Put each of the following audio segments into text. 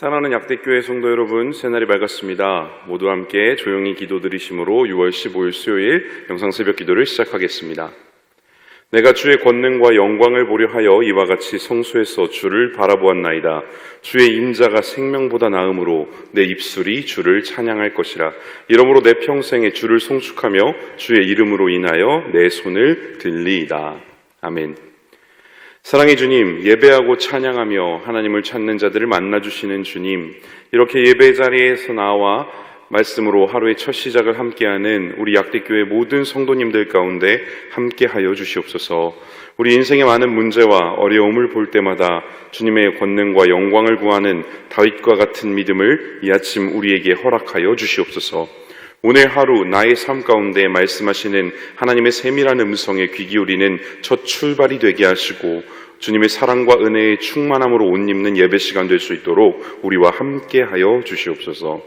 사랑하는 약대교회 성도 여러분, 새날이 밝았습니다. 모두 함께 조용히 기도드리심으로 6월 15일 수요일 영상 새벽 기도를 시작하겠습니다. 내가 주의 권능과 영광을 보려 하여 이와 같이 성소에서 주를 바라보았나이다. 주의 임자가 생명보다 나음으로 내 입술이 주를 찬양할 것이라. 이러므로 내 평생에 주를 송축하며 주의 이름으로 인하여 내 손을 들리이다. 아멘. 사랑의 주님, 예배하고 찬양하며 하나님을 찾는 자들을 만나주시는 주님, 이렇게 예배 자리에서 나와 말씀으로 하루의 첫 시작을 함께하는 우리 약대교회 모든 성도님들 가운데 함께하여 주시옵소서. 우리 인생의 많은 문제와 어려움을 볼 때마다 주님의 권능과 영광을 구하는 다윗과 같은 믿음을 이 아침 우리에게 허락하여 주시옵소서. 오늘 하루 나의 삶 가운데 말씀하시는 하나님의 세밀한 음성에 귀 기울이는 첫 출발이 되게 하시고 주님의 사랑과 은혜의 충만함으로 옷 입는 예배 시간 될 수 있도록 우리와 함께하여 주시옵소서.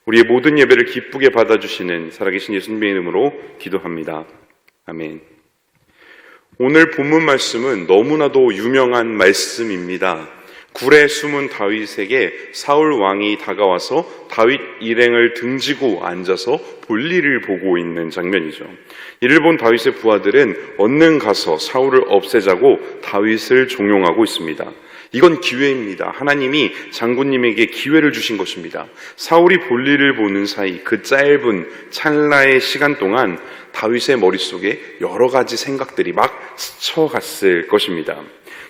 우리의 모든 예배를 기쁘게 받아주시는 살아계신 예수님의 이름으로 기도합니다. 아멘. 오늘 본문 말씀은 너무나도 유명한 말씀입니다. 굴에 숨은 다윗에게 사울 왕이 다가와서 다윗 일행을 등지고 앉아서 볼일을 보고 있는 장면이죠. 이를 본 다윗의 부하들은 얼른 가서 사울을 없애자고 다윗을 종용하고 있습니다. 이건 기회입니다. 하나님이 장군님에게 기회를 주신 것입니다. 사울이 볼일을 보는 사이 그 짧은 찰나의 시간 동안 다윗의 머릿속에 여러 가지 생각들이 막 스쳐갔을 것입니다.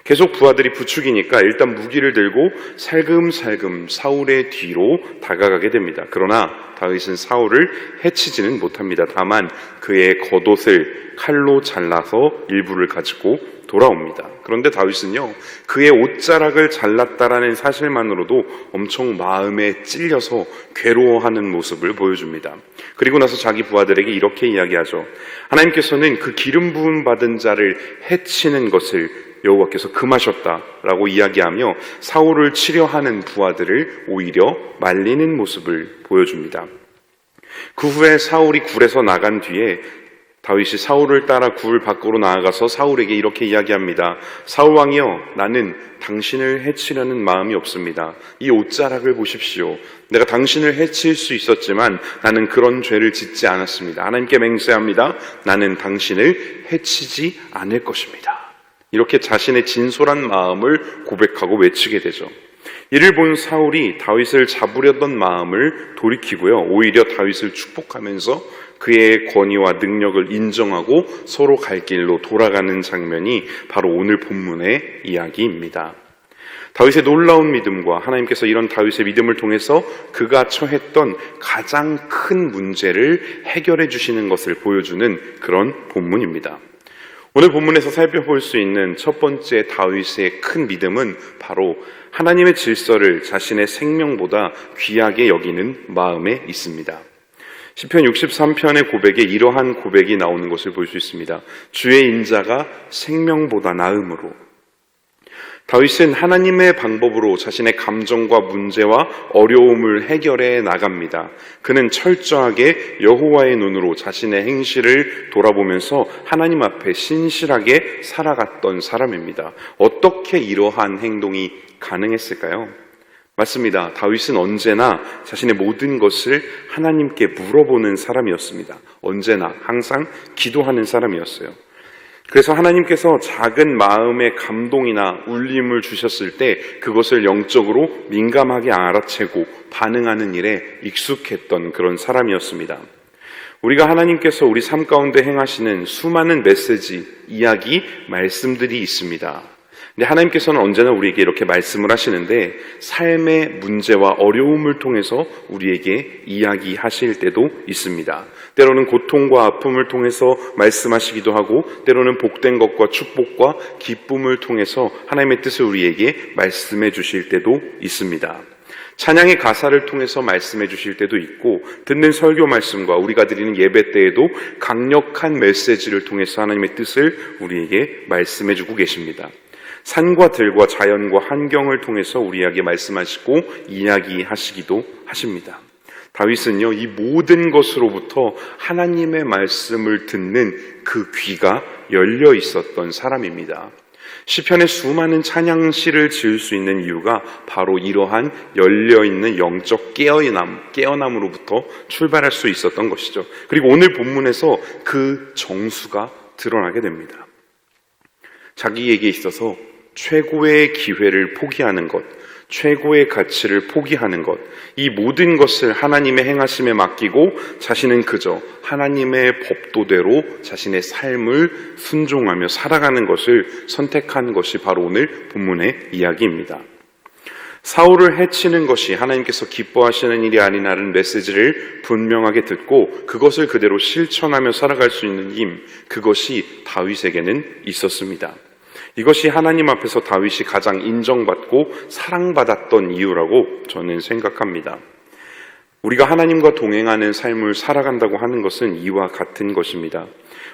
계속 부하들이 부추기니까 일단 무기를 들고 살금살금 사울의 뒤로 다가가게 됩니다. 그러나 다윗은 사울을 해치지는 못합니다. 다만 그의 겉옷을 칼로 잘라서 일부를 가지고 돌아옵니다. 그런데 다윗은요, 그의 옷자락을 잘랐다라는 사실만으로도 엄청 마음에 찔려서 괴로워하는 모습을 보여줍니다. 그리고 나서 자기 부하들에게 이렇게 이야기하죠. 하나님께서는 그 기름 부음 받은 자를 해치는 것을 여호와께서 금하셨다라고 이야기하며 사울을 치려하는 부하들을 오히려 말리는 모습을 보여줍니다. 그 후에 사울이 굴에서 나간 뒤에 다윗이 사울을 따라 굴 밖으로 나아가서 사울에게 이렇게 이야기합니다. 사울 왕이여, 나는 당신을 해치려는 마음이 없습니다. 이 옷자락을 보십시오. 내가 당신을 해칠 수 있었지만 나는 그런 죄를 짓지 않았습니다. 하나님께 맹세합니다. 나는 당신을 해치지 않을 것입니다. 이렇게 자신의 진솔한 마음을 고백하고 외치게 되죠. 이를 본 사울이 다윗을 잡으려던 마음을 돌이키고요, 오히려 다윗을 축복하면서 그의 권위와 능력을 인정하고 서로 갈 길로 돌아가는 장면이 바로 오늘 본문의 이야기입니다. 다윗의 놀라운 믿음과 하나님께서 이런 다윗의 믿음을 통해서 그가 처했던 가장 큰 문제를 해결해 주시는 것을 보여주는 그런 본문입니다. 오늘 본문에서 살펴볼 수 있는 첫 번째 다윗의 큰 믿음은 바로 하나님의 질서를 자신의 생명보다 귀하게 여기는 마음에 있습니다. 시편 63편의 고백에 이러한 고백이 나오는 것을 볼 수 있습니다. 주의 인자가 생명보다 나음으로. 다윗은 하나님의 방법으로 자신의 감정과 문제와 어려움을 해결해 나갑니다. 그는 철저하게 여호와의 눈으로 자신의 행실을 돌아보면서 하나님 앞에 신실하게 살아갔던 사람입니다. 어떻게 이러한 행동이 가능했을까요? 맞습니다. 다윗은 언제나 자신의 모든 것을 하나님께 물어보는 사람이었습니다. 언제나 항상 기도하는 사람이었어요. 그래서 하나님께서 작은 마음의 감동이나 울림을 주셨을 때 그것을 영적으로 민감하게 알아채고 반응하는 일에 익숙했던 그런 사람이었습니다. 우리가 하나님께서 우리 삶 가운데 행하시는 수많은 메시지, 이야기, 말씀들이 있습니다. 근데 하나님께서는 언제나 우리에게 이렇게 말씀을 하시는데 삶의 문제와 어려움을 통해서 우리에게 이야기하실 때도 있습니다. 때로는 고통과 아픔을 통해서 말씀하시기도 하고 때로는 복된 것과 축복과 기쁨을 통해서 하나님의 뜻을 우리에게 말씀해 주실 때도 있습니다. 찬양의 가사를 통해서 말씀해 주실 때도 있고 듣는 설교 말씀과 우리가 드리는 예배 때에도 강력한 메시지를 통해서 하나님의 뜻을 우리에게 말씀해 주고 계십니다. 산과 들과 자연과 환경을 통해서 우리에게 말씀하시고 이야기하시기도 하십니다. 다윗은요, 이 모든 것으로부터 하나님의 말씀을 듣는 그 귀가 열려 있었던 사람입니다. 시편에 수많은 찬양시를 지을 수 있는 이유가 바로 이러한 열려있는 영적 깨어남으로부터 출발할 수 있었던 것이죠. 그리고 오늘 본문에서 그 정수가 드러나게 됩니다. 자기에게 있어서 최고의 기회를 포기하는 것, 최고의 가치를 포기하는 것, 이 모든 것을 하나님의 행하심에 맡기고 자신은 그저 하나님의 법도대로 자신의 삶을 순종하며 살아가는 것을 선택한 것이 바로 오늘 본문의 이야기입니다. 사울을 해치는 것이 하나님께서 기뻐하시는 일이 아니라는 메시지를 분명하게 듣고 그것을 그대로 실천하며 살아갈 수 있는 힘, 그것이 다윗에게는 있었습니다. 이것이 하나님 앞에서 다윗이 가장 인정받고 사랑받았던 이유라고 저는 생각합니다. 우리가 하나님과 동행하는 삶을 살아간다고 하는 것은 이와 같은 것입니다.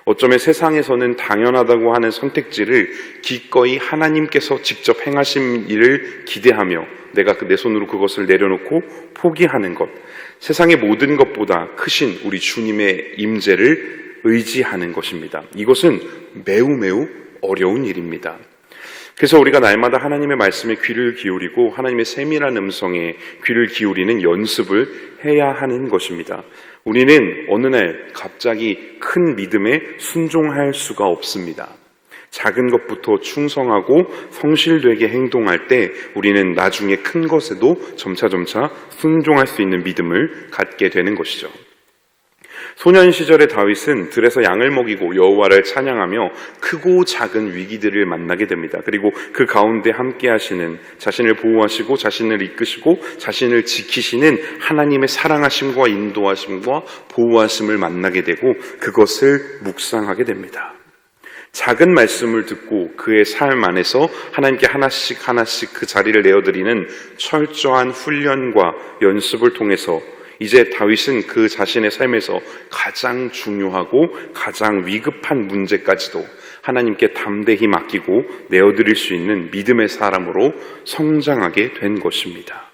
어쩌면 세상에서는 당연하다고 하는 선택지를 기꺼이 하나님께서 직접 행하신 일을 기대하며 내가 내 손으로 그것을 내려놓고 포기하는 것, 세상의 모든 것보다 크신 우리 주님의 임재를 의지하는 것입니다. 이것은 매우 어려운 일입니다. 그래서 우리가 날마다 하나님의 말씀에 귀를 기울이고 하나님의 세밀한 음성에 귀를 기울이는 연습을 해야 하는 것입니다. 우리는 어느 날 갑자기 큰 믿음에 순종할 수가 없습니다. 작은 것부터 충성하고 성실되게 행동할 때 우리는 나중에 큰 것에도 점차 순종할 수 있는 믿음을 갖게 되는 것이죠. 소년 시절의 다윗은 들에서 양을 먹이고 여호와를 찬양하며 크고 작은 위기들을 만나게 됩니다. 그리고 그 가운데 함께 하시는, 자신을 보호하시고 자신을 이끄시고 자신을 지키시는 하나님의 사랑하심과 인도하심과 보호하심을 만나게 되고 그것을 묵상하게 됩니다. 작은 말씀을 듣고 그의 삶 안에서 하나님께 하나씩 그 자리를 내어드리는 철저한 훈련과 연습을 통해서 이제 다윗은 그 자신의 삶에서 가장 중요하고 가장 위급한 문제까지도 하나님께 담대히 맡기고 내어드릴 수 있는 믿음의 사람으로 성장하게 된 것입니다.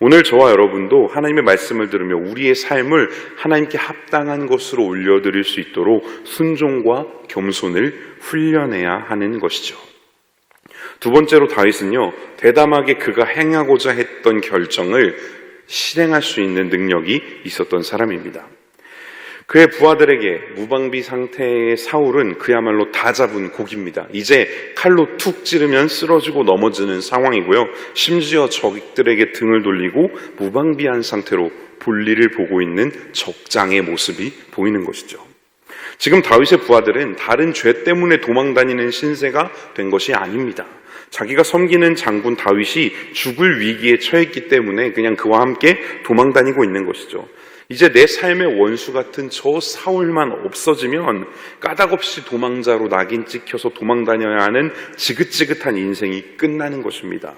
오늘 저와 여러분도 하나님의 말씀을 들으며 우리의 삶을 하나님께 합당한 것으로 올려드릴 수 있도록 순종과 겸손을 훈련해야 하는 것이죠. 두 번째로 다윗은요, 대담하게 그가 행하고자 했던 결정을 실행할 수 있는 능력이 있었던 사람입니다. 그의 부하들에게 무방비 상태의 사울은 그야말로 다 잡은 고기입니다. 이제 칼로 툭 찌르면 쓰러지고 넘어지는 상황이고요. 심지어 적들에게 등을 돌리고 무방비한 상태로 볼일을 보고 있는 적장의 모습이 보이는 것이죠. 지금 다윗의 부하들은 다른 죄 때문에 도망다니는 신세가 된 것이 아닙니다. 자기가 섬기는 장군 다윗이 죽을 위기에 처했기 때문에 그냥 그와 함께 도망다니고 있는 것이죠. 이제 내 삶의 원수 같은 저 사울만 없어지면 까닭없이 도망자로 낙인 찍혀서 도망다녀야 하는 지긋지긋한 인생이 끝나는 것입니다.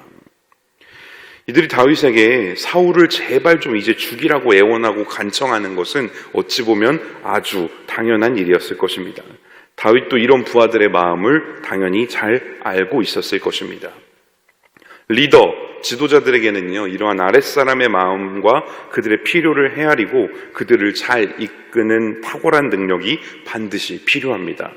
이들이 다윗에게 사울을 제발 좀 이제 죽이라고 애원하고 간청하는 것은 어찌 보면 아주 당연한 일이었을 것입니다. 다윗도 이런 부하들의 마음을 당연히 잘 알고 있었을 것입니다. 리더, 지도자들에게는요, 이러한 아랫사람의 마음과 그들의 필요를 헤아리고 그들을 잘 이끄는 탁월한 능력이 반드시 필요합니다.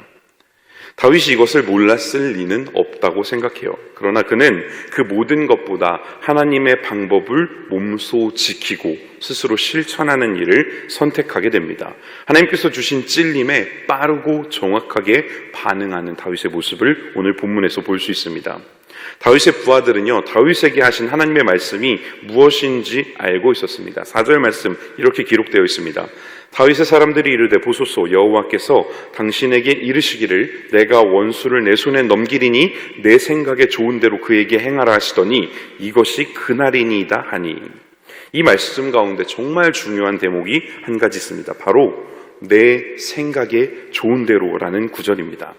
다윗이 이것을 몰랐을 리는 없다고 생각해요. 그러나 그는 그 모든 것보다 하나님의 방법을 몸소 지키고 스스로 실천하는 일을 선택하게 됩니다. 하나님께서 주신 찔림에 빠르고 정확하게 반응하는 다윗의 모습을 오늘 본문에서 볼 수 있습니다. 다윗의 부하들은요, 다윗에게 하신 하나님의 말씀이 무엇인지 알고 있었습니다. 4절 말씀 이렇게 기록되어 있습니다. 다윗의 사람들이 이르되 보소서 여호와께서 당신에게 이르시기를 내가 원수를 내 손에 넘기리니 내 생각에 좋은 대로 그에게 행하라 하시더니 이것이 그날이니이다 하니. 이 말씀 가운데 정말 중요한 대목이 한 가지 있습니다. 바로 내 생각에 좋은 대로라는 구절입니다.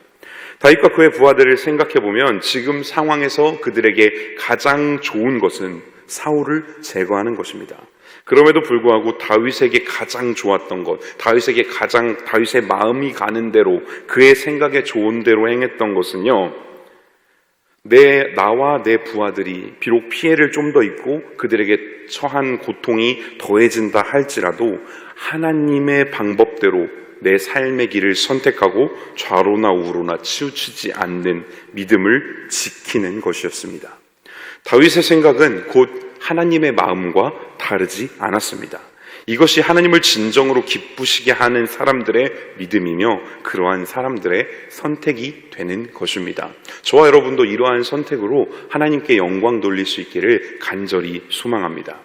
다윗과 그의 부하들을 생각해보면 지금 상황에서 그들에게 가장 좋은 것은 사울을 제거하는 것입니다. 그럼에도 불구하고 다윗에게 가장 좋았던 것, 다윗의 마음이 가는 대로 그의 생각에 좋은 대로 행했던 것은요, 나와 내 부하들이 비록 피해를 좀 더 입고 그들에게 처한 고통이 더해진다 할지라도 하나님의 방법대로 내 삶의 길을 선택하고 좌로나 우로나 치우치지 않는 믿음을 지키는 것이었습니다. 다윗의 생각은 곧 하나님의 마음과 다르지 않았습니다. 이것이 하나님을 진정으로 기쁘시게 하는 사람들의 믿음이며 그러한 사람들의 선택이 되는 것입니다. 저와 여러분도 이러한 선택으로 하나님께 영광 돌릴 수 있기를 간절히 소망합니다.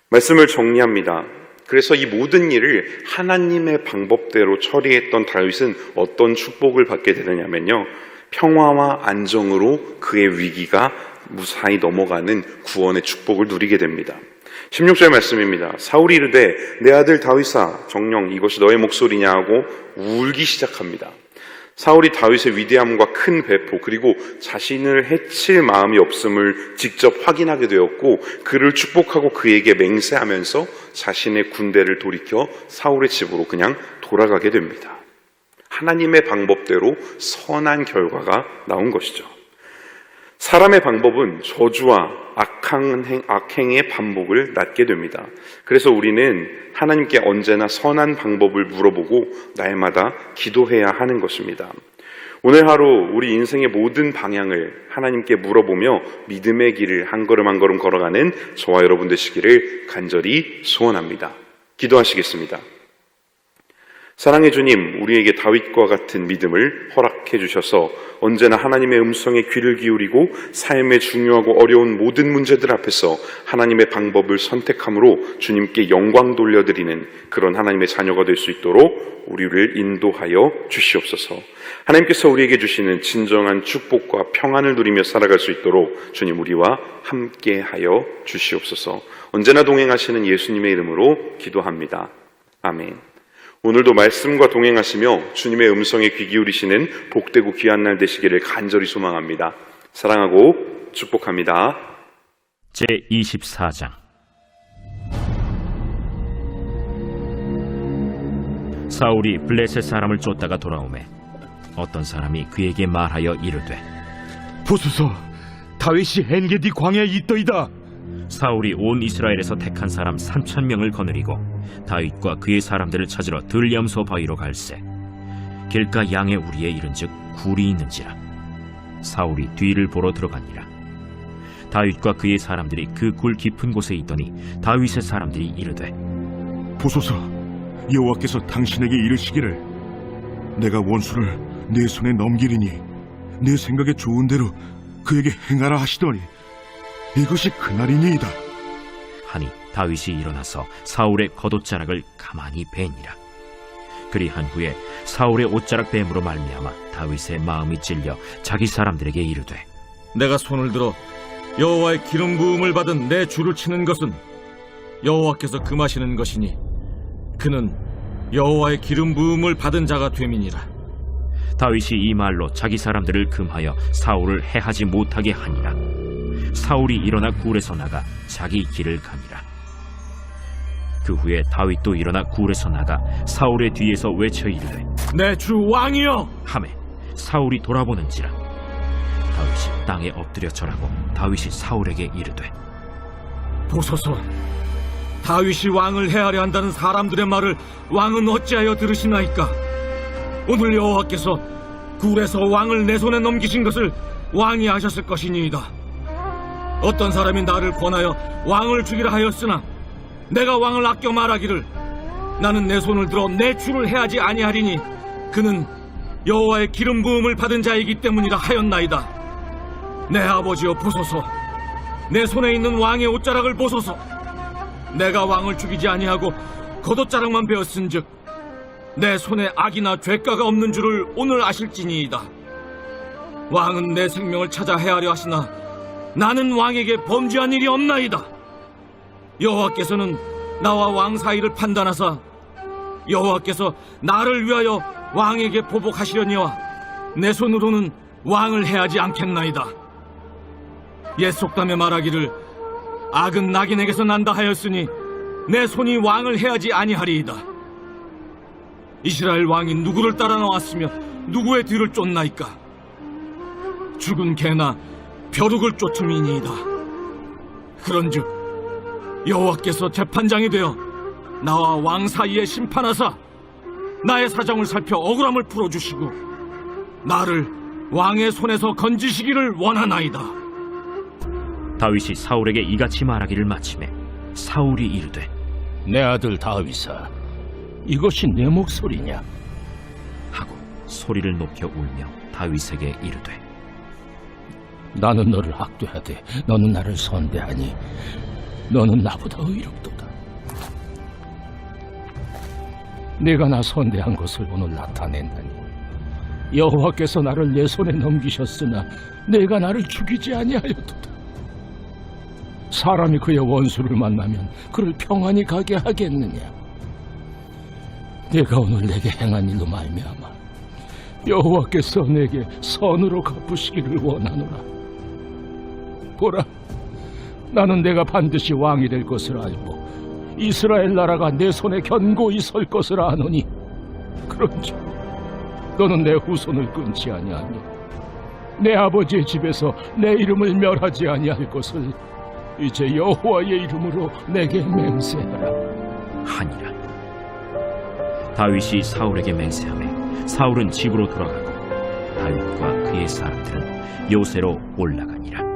말씀을 정리합니다. 그래서 이 모든 일을 하나님의 방법대로 처리했던 다윗은 어떤 축복을 받게 되느냐면요, 평화와 안정으로 그의 위기가 무사히 넘어가는 구원의 축복을 누리게 됩니다. 16절 말씀입니다. 사울이 이르되 내 아들 다윗아 정녕 이것이 너의 목소리냐 하고 울기 시작합니다. 사울이 다윗의 위대함과 큰 배포 그리고 자신을 해칠 마음이 없음을 직접 확인하게 되었고 그를 축복하고 그에게 맹세하면서 자신의 군대를 돌이켜 사울의 집으로 그냥 돌아가게 됩니다. 하나님의 방법대로 선한 결과가 나온 것이죠. 사람의 방법은 저주와 악행의 반복을 낳게 됩니다. 그래서 우리는 하나님께 언제나 선한 방법을 물어보고 날마다 기도해야 하는 것입니다. 오늘 하루 우리 인생의 모든 방향을 하나님께 물어보며 믿음의 길을 한 걸음 한 걸음 걸어가는 저와 여러분 되시기를 간절히 소원합니다. 기도하시겠습니다. 사랑의 주님, 우리에게 다윗과 같은 믿음을 허락해 주셔서 언제나 하나님의 음성에 귀를 기울이고 삶의 중요하고 어려운 모든 문제들 앞에서 하나님의 방법을 선택함으로 주님께 영광 돌려드리는 그런 하나님의 자녀가 될 수 있도록 우리를 인도하여 주시옵소서. 하나님께서 우리에게 주시는 진정한 축복과 평안을 누리며 살아갈 수 있도록 주님 우리와 함께하여 주시옵소서. 언제나 동행하시는 예수님의 이름으로 기도합니다. 아멘. 오늘도 말씀과 동행하시며 주님의 음성에 귀 기울이시는 복되고 귀한 날 되시기를 간절히 소망합니다. 사랑하고 축복합니다. 제24장 사울이 블레셋 사람을 쫓다가 돌아오매 어떤 사람이 그에게 말하여 이르되 보소서, 다윗이 엔게디 광야에 있더이다. 사울이 온 이스라엘에서 택한 사람 3,000명을 거느리고 다윗과 그의 사람들을 찾으러 들염소 바위로 갈새 길가 양의 우리에 이른즉 굴이 있는지라. 사울이 뒤를 보러 들어가니라. 다윗과 그의 사람들이 그 굴 깊은 곳에 있더니 다윗의 사람들이 이르되 보소서, 여호와께서 당신에게 이르시기를 내가 원수를 내 손에 넘기리니 내 생각에 좋은 대로 그에게 행하라 하시더니 이것이 그날이니이다 하니 다윗이 일어나서 사울의 겉옷자락을 가만히 베니라. 그리한 후에 사울의 옷자락 뱀으로 말미암아 다윗의 마음이 찔려 자기 사람들에게 이르되 내가 손을 들어 여호와의 기름 부음을 받은 내 줄을 치는 것은 여호와께서 금하시는 것이니 그는 여호와의 기름 부음을 받은 자가 됨이니라. 다윗이 이 말로 자기 사람들을 금하여 사울을 해하지 못하게 하니라. 사울이 일어나 굴에서 나가 자기 길을 가니라. 그 후에 다윗도 일어나 굴에서 나가 사울의 뒤에서 외쳐 이르되 내 주 왕이여 하매 사울이 돌아보는지라. 다윗이 땅에 엎드려 절하고 다윗이 사울에게 이르되 보소서, 다윗이 왕을 해하려 한다는 사람들의 말을 왕은 어찌하여 들으시나이까? 오늘 여호와께서 굴에서 왕을 내 손에 넘기신 것을 왕이 아셨을 것이니이다. 어떤 사람이 나를 권하여 왕을 죽이라 하였으나 내가 왕을 아껴 말하기를 나는 내 손을 들어 내 주를 해하지 아니하리니 그는 여호와의 기름 부음을 받은 자이기 때문이라 하였나이다. 내 아버지여 보소서, 내 손에 있는 왕의 옷자락을 보소서. 내가 왕을 죽이지 아니하고 겉옷자락만 베었은즉 내 손에 악이나 죄가가 없는 줄을 오늘 아실지니이다. 왕은 내 생명을 찾아 해하려 하시나 나는 왕에게 범죄한 일이 없나이다. 여호와께서는 나와 왕 사이를 판단하사 여호와께서 나를 위하여 왕에게 보복하시려니와 내 손으로는 왕을 해하지 않겠나이다. 옛 속담에 말하기를 악은 낙인에게서 난다 하였으니 내 손이 왕을 해하지 아니하리이다. 이스라엘 왕이 누구를 따라 나왔으며 누구의 뒤를 쫓나이까? 죽은 개나 벼룩을 쫓음이니이다. 그런즉 여호와께서 재판장이 되어 나와 왕 사이에 심판하사 나의 사정을 살펴 억울함을 풀어주시고 나를 왕의 손에서 건지시기를 원하나이다. 다윗이 사울에게 이같이 말하기를 마침에 사울이 이르되 내 아들 다윗아, 이것이 내 목소리냐? 하고 소리를 높여 울며 다윗에게 이르되 나는 너를 학대하되 너는 나를 선대하니 너는 나보다 의롭도다. 내가 나 선대한 것을 오늘 나타낸다니 여호와께서 나를 내 손에 넘기셨으나 내가 나를 죽이지 아니하였도다. 사람이 그의 원수를 만나면 그를 평안히 가게 하겠느냐? 내가 오늘 내게 행한 일로 말미암아 여호와께서 내게 선으로 갚으시기를 원하노라. 보라, 나는 내가 반드시 왕이 될 것을 알고 이스라엘 나라가 내 손에 견고히 설 것을 아노니 그런즉 너는 내 후손을 끊지 아니하며 내 아버지의 집에서 내 이름을 멸하지 아니할 것을 이제 여호와의 이름으로 내게 맹세하라. 하니라. 다윗이 사울에게 맹세하매 사울은 집으로 돌아가고 다윗과 그의 사람들은 요새로 올라가니라.